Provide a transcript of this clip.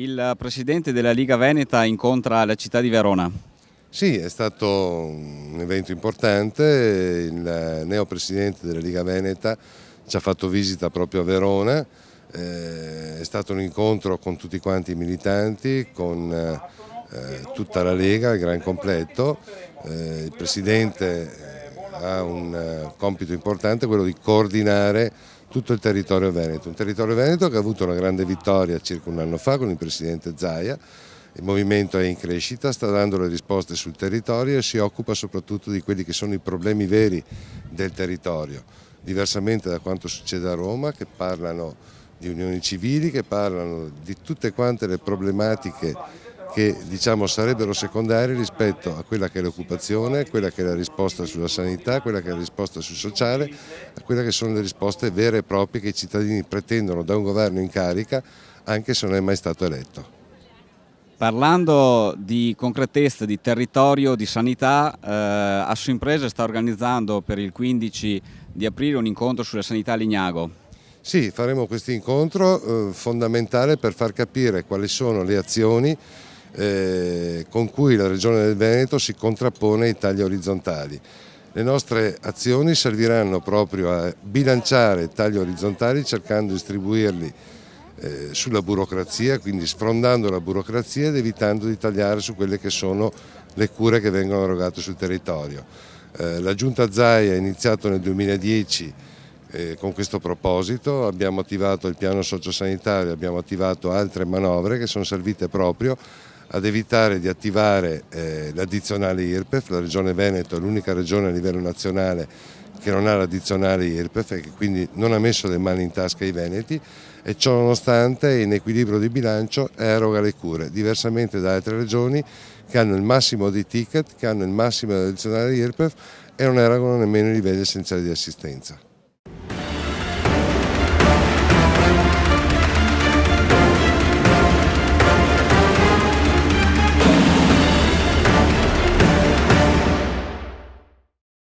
Il presidente della Liga Veneta incontra la città di Verona. Sì, è stato un evento importante, il neopresidente della Liga Veneta ci ha fatto visita proprio a Verona, è stato un incontro con tutti quanti i militanti, con tutta la Lega, il gran completo. Il presidente ha un compito importante, quello di coordinare tutto il territorio veneto, un territorio veneto che ha avuto una grande vittoria circa un anno fa con il presidente Zaia. Il movimento è in crescita, sta dando le risposte sul territorio e si occupa soprattutto di quelli che sono i problemi veri del territorio, diversamente da quanto succede a Roma, che parlano di unioni civili, che parlano di tutte quante le problematiche che sarebbero secondarie rispetto a quella che è l'occupazione, quella che è la risposta sulla sanità, quella che è la risposta sul sociale, a quelle che sono le risposte vere e proprie che i cittadini pretendono da un governo in carica, anche se non è mai stato eletto. Parlando di concretezza, di territorio, di sanità, Assoimprese sta organizzando per il 15 di aprile un incontro sulla sanità a Lignago. Sì, faremo questo incontro fondamentale per far capire quali sono le azioni con cui la Regione del Veneto si contrappone ai tagli orizzontali. Le nostre azioni serviranno proprio a bilanciare i tagli orizzontali cercando di distribuirli sulla burocrazia, quindi sfrondando la burocrazia ed evitando di tagliare su quelle che sono le cure che vengono erogate sul territorio. La Giunta Zaia ha iniziato nel 2010 con questo proposito, abbiamo attivato il piano sociosanitario, abbiamo attivato altre manovre che sono servite proprio ad evitare di attivare l'addizionale IRPEF. La Regione Veneto è l'unica regione a livello nazionale che non ha l'addizionale IRPEF e che quindi non ha messo le mani in tasca ai veneti, e ciò nonostante in equilibrio di bilancio eroga le cure, diversamente da altre regioni che hanno il massimo dei ticket, che hanno il massimo dell'addizionale IRPEF e non erogano nemmeno i livelli essenziali di assistenza.